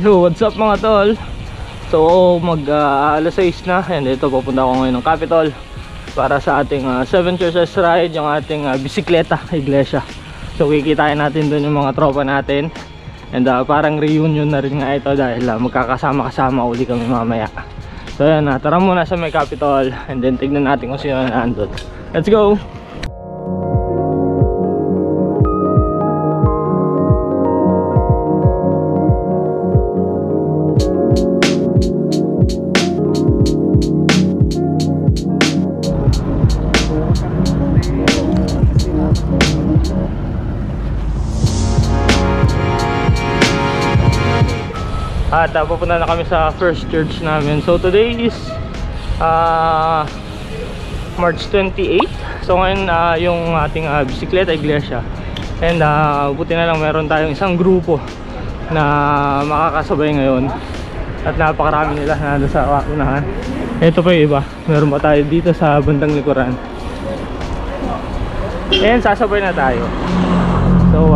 So what's up mga tol? So alas 6 na. And ito papunta ako ngayon ng Capitol para sa ating 7 churches ride, yung ating bisikleta iglesia. So kikitain natin doon yung mga tropa natin. And parang reunion na rin nga ito dahil magkakasama-kasama uli kami mamaya. So yan, tara muna sa may Capitol and then tignan natin kung sino na nandun. Let's go! At pupunta na kami sa first church namin. So today is March 28. So ngayon yung ating bisikleta iglesia. And buti na lang meron tayong isang grupo na makakasabay ngayon. At napakarami nila na sa unahan. Ito pa yung iba. Meron pa tayo dito sa bandang likuran. And sasabay na tayo. So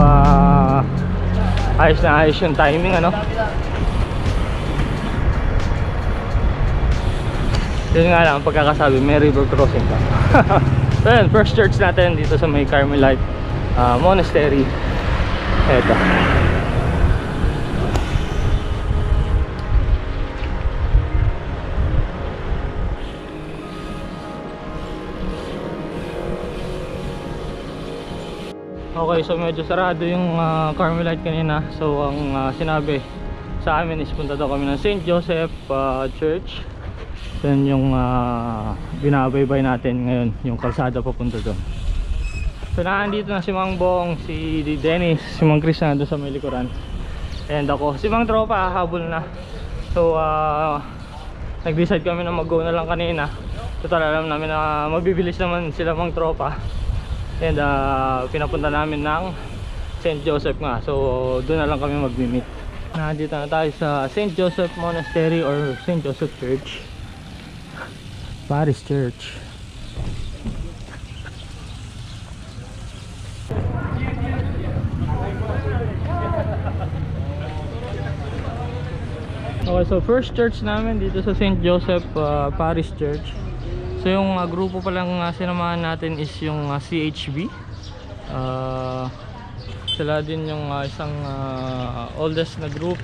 ayos na ayos yung timing, ano. Yun nga lang, pagkakasabi, may river crossing pa. So yun, first church natin dito sa may Carmelite Monastery. Eto. Okay, so medyo sarado yung Carmelite kanina. So ang sinabi sa amin is punta daw kami ng St. Joseph Church. Yan yung binabaybay natin ngayon, yung kalsada papunta doon. So nandito na si Mang Bong, si Dennis, si Mang Chris na doon sa may likuran. And ako, si Mang Tropa habol na. So nag-decide kami na mag-go na lang kanina. Total alam namin na mabibilis naman sila Mang Tropa. And pinapunta namin ng St. Joseph nga. So doon na lang kami mag-meet. Nandito na tayo sa St. Joseph Monastery or St. Joseph Church, Paris Church. Okay, so first church namin dito sa St. Joseph Paris Church. So yung grupo pa lang sinamahan natin is yung CHB. Sila din yung isang oldest na group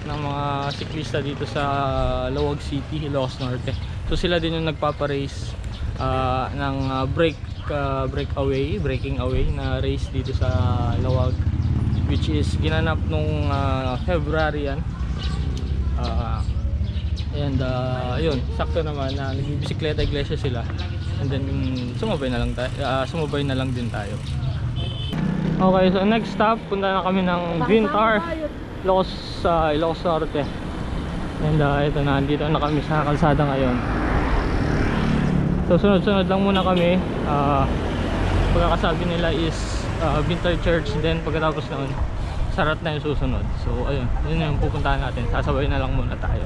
ng mga siklista dito sa Lawag City, Ilocos Norte. So sila din yung nagpapa-race ng breaking away na race dito sa Lawag, which is ginanap nung February yan. And yun, sakto naman na nagbibisikleta iglesia sila. And then sumabay na lang din tayo. Okay, so next stop, punta na kami ng Vintar, Ilocos Norte. And ito na, andito na kami sa kalsada ngayon. So sunod-sunod lang muna kami. Pagkakasabi nila is Vintar Church, then pagkatapos noon Sarat na yung susunod. So ayun, yun yung pupuntahan natin. Sasabay na lang muna tayo.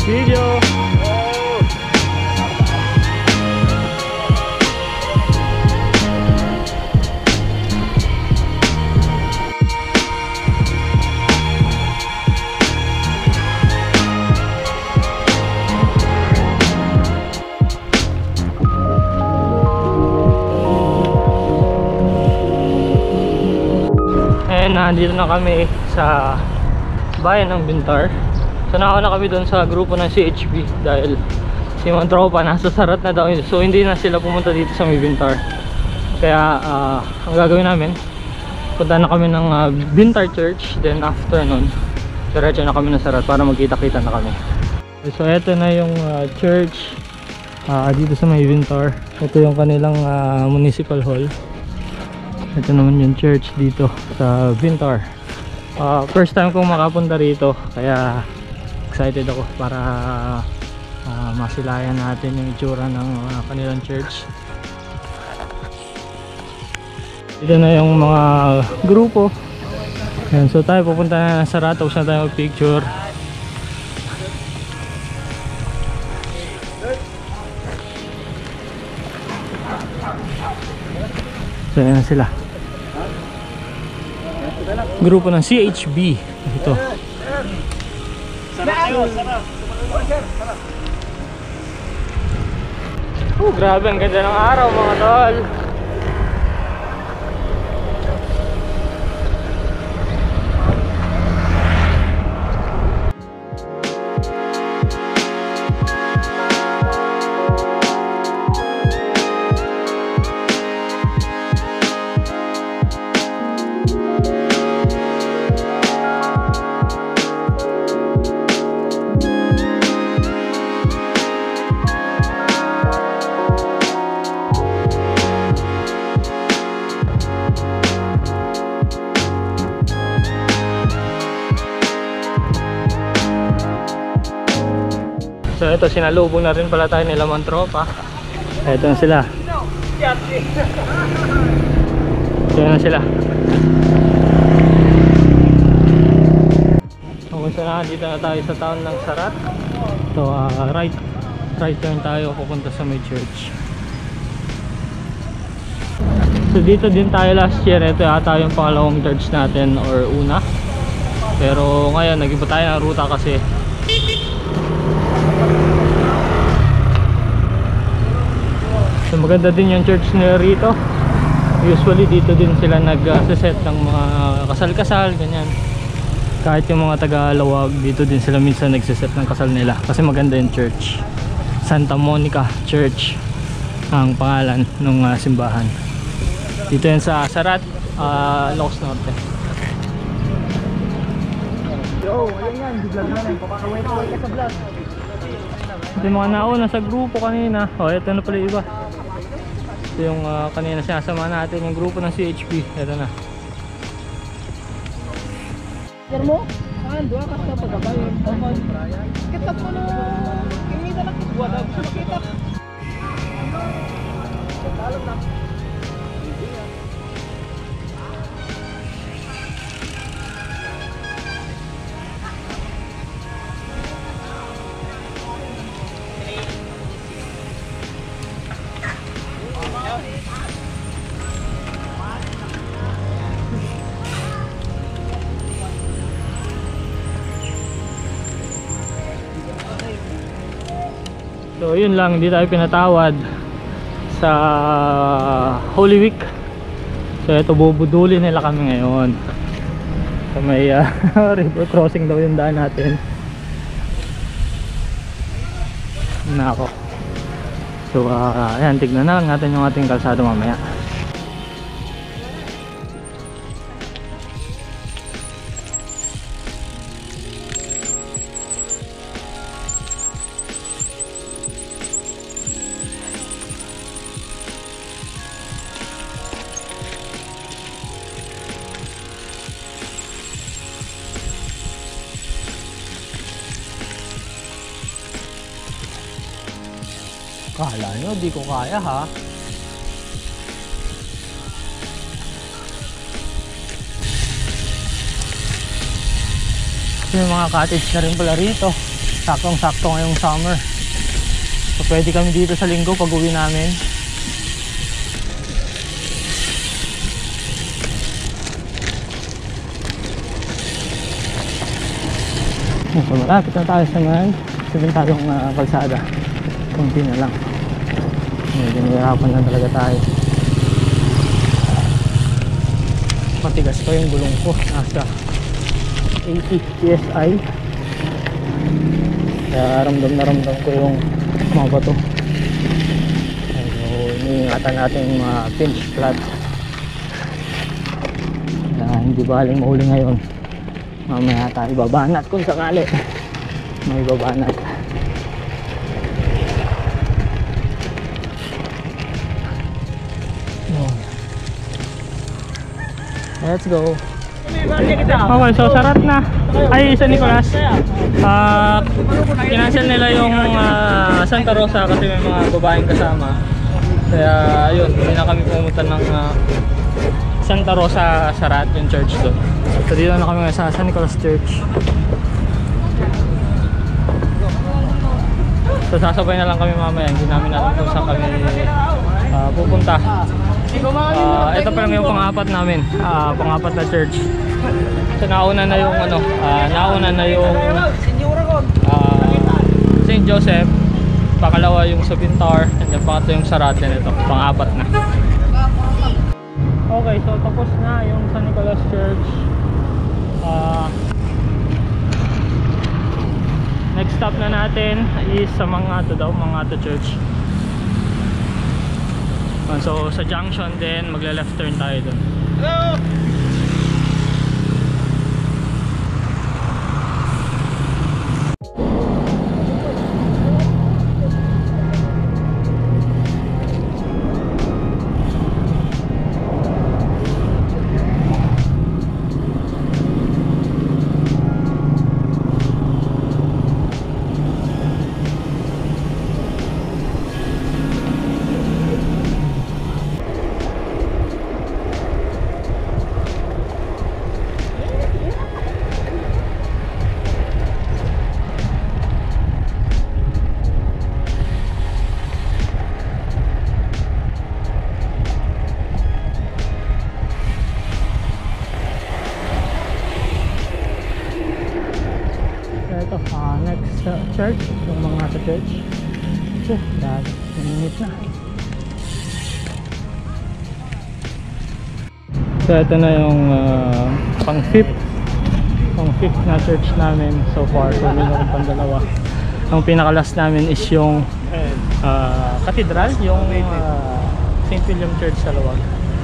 Video. And nandito na kami sa bayan ng Vintar. So nauna kami doon sa grupo ng CHB dahil si mga tropa nasa Sarat na daw. So hindi na sila pumunta dito sa may Vintar. Kaya ang gagawin namin, punta na kami ng Vintar Church. Then after nun Diretso na kami ng Sarat para magkita-kita na kami. So eto na yung church dito sa may Vintar. Ito yung kanilang municipal hall. Ito naman yung church dito sa Vintar. First time kong makapunta rito, kaya excited ako para masilayan natin yung itsura ng kanilang church. Dito na yung mga grupo. Ayan, so tayo pupunta na sa Sarat, tapos na tayo mag-picture. So ayan sila, grupo ng CHB ito. Grabe, ang ganda ng araw mga tol. So ito, sinalubong na rin pala tayo nila mga tropa. Ito na sila. Ito na sila. Okay, so dito na tayo sa town ng Sarat. So right turn tayo pupunta sa may church. So dito din tayo last year. Ito yata yung pangalawang church natin or una. Pero ngayon nag-iba tayo ng ruta kasi so maganda din yung church nila rito. Usually dito din sila nag-set ng mga kasal-kasal, ganyan. Kahit yung mga taga-Lawag, dito din sila minsan nagsiset ng kasal nila kasi maganda yung church. Santa Monica Church ang pangalan ng simbahan. Dito yan sa Sarat, Ilocos Norte. Yo, ayun yan, vlog na rin. Papakaway-kaway ka sa vlog. Ito yung mga nauna sa grupo kanina. Ito na pala iba. Ito yung kanina sinasama natin, yung grupo ng CHP. Ito na. Yan mo? Dua ka sa pagkabayan. Kita po na kinita lang kitwa daw. Kita. Alam na. So yun lang, hindi tayo pinatawad sa Holy Week. So ito, bubudulin nila kami ngayon. So may river crossing daw yung daan natin. Nako. So ayan, tignan na lang natin yung ating kalsada mamaya. Kala nyo, di ko kaya ha. May mga cottage na rin pala rito. Saktong-sakto ngayong summer. So pwede kami dito sa linggo pag uwi namin. So malapit na tayo sa mga sabintadong kalsada. Kunti na lang. Medyo nahirapan lang talaga tayo. Matigas pa yung gulong ko. Nasa 80 PSI. Kaya ramdam na ramdam ko yung mga bato. So iniingatan natin yung mga pinch flat. Kaya hindi baling mahuli ngayon. Mamaya tayo babanat kung sakali. May babanat. Let's go. Okay, so sarat na. Ay, San Nicolas. Kinansel nila yung Santa Rosa kasi may mga babaeng kasama. Kaya ayun, hindi na kami pumunta ng Santa Rosa Sarat, yung church doon. So dito na kami sa San Nicolas Church. So sasabay na lang kami mamaya, hindi namin alam kung saan kami pupunta. Ito pa lang yung pang-apat namin, pang-apat na church. So nauna na yung St. Joseph, pangalawa yung Subintar, and then pangatlo yung Sarat, and ito, pang-apat na. Okay, so tapos na yung San Nicolas Church. Next stop na natin is sa Mangato daw, Mangato Church. So sa junction din, magla-left turn tayo doon. Hello! Next church, yung mga sa church. So, dahil minute na. So, ito na yung pang fifth na church namin so far. So, meron pang dalawa. Ang pinaka-last namin is yung cathedral, yung St. William Church sa Luwag.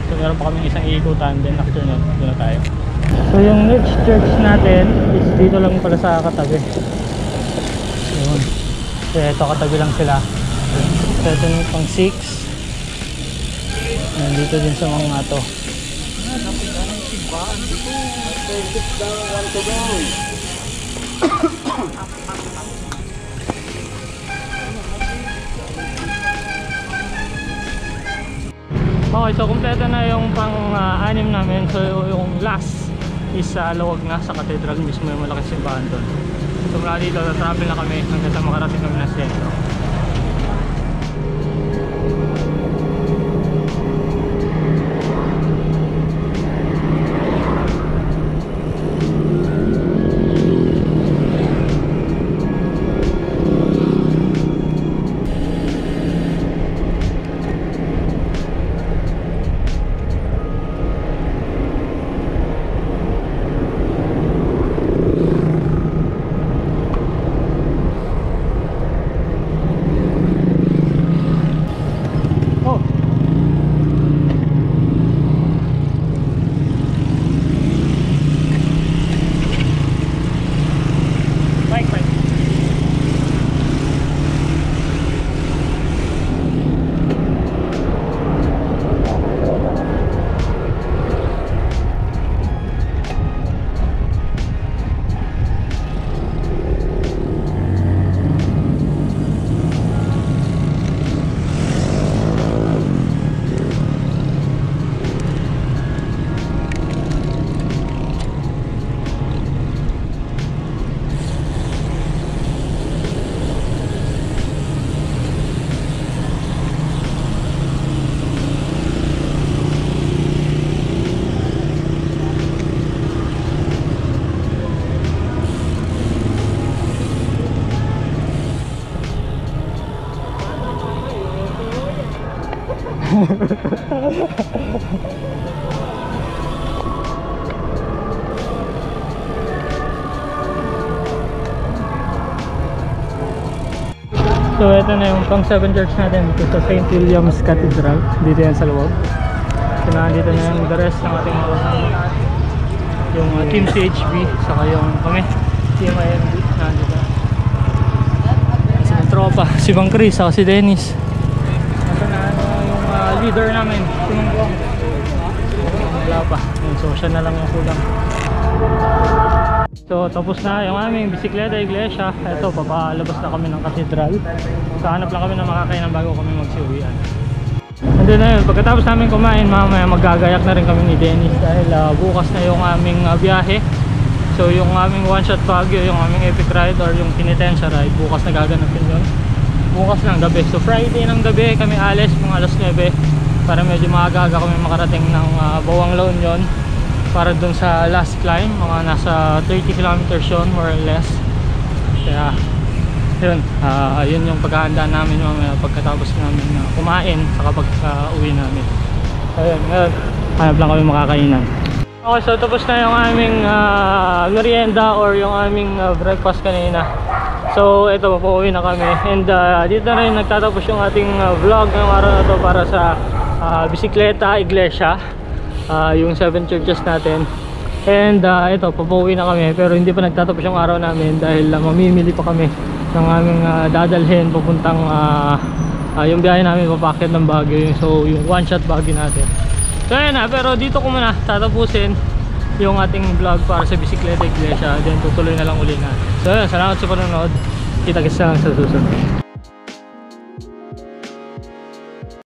So, meron pa kami isang iikutan, then after nun, doon na tayo. So, yung next church natin is dito lang pala sa katabi. Yun. So ito katabi lang sila. So ito yung pang 6. Nandito din sa mga to. Okay, so kumpleto na yung pang-anim namin. So yung last is Luwag na, sa cathedral mismo, yung malaking simbahan doon. So mula dito, travel na kami hanggang sa makarating kami ng sentro. So ito na yung pang 7 church natin dito sa St. William's Cathedral. Dito yan sa Luwag. So nandito na yung the rest ng ating mga yung Team CHB, saka yung kami, Team IMB, nandito na. Kasi may tropa, si Bang Chris, saka si Dennis. Nasa na yung leader namin, si Mang Buang. Wala pa, so siya na lang yung kulang. So tapos na yung aming bisikleta iglesia. Ito, papalabas na kami ng katedral. So hanap lang kami ng makakainan bago kami magsiuwian. And then ayun, pagkatapos namin kumain, mamaya magagayak na rin kami ni Dennis dahil bukas na yung aming biyahe. So yung aming one shot Baguio, yung aming epic ride or yung Tinitensya ride, bukas na gaganapin yun. Bukas ng gabi, so Friday ng gabi kami alis mga alas 9 para medyo maaga kami makarating ng Bawang La Union para dun sa last climb, mga nasa 30 kilometers yun more or less. Kaya yun, yun yung paghahanda namin mamaya pagkatapos namin kumain saka pag-uwi namin. Ayun, ngayon hanap lang kami makakainan. Okay, so tapos na yung aming merienda or yung aming breakfast kanina. So ito, pauwi na kami. And dito na rin nagtatapos yung ating vlog ngayong araw na to para sa bisikleta iglesia, yung 7 churches natin. And ito, papauwi na kami pero hindi pa nagtatapos yung araw namin dahil mamimili pa kami ng aming dadalhin papuntang yung biyahe namin papakit ng Baguio, so yung one shot Baguio natin. So ayan na, pero dito ko muna tatapusin yung ating vlog para sa bisikleta iglesia, then tutuloy na lang uli natin. So ayan, salamat sa panonood, kita-kits na lang sa susunod.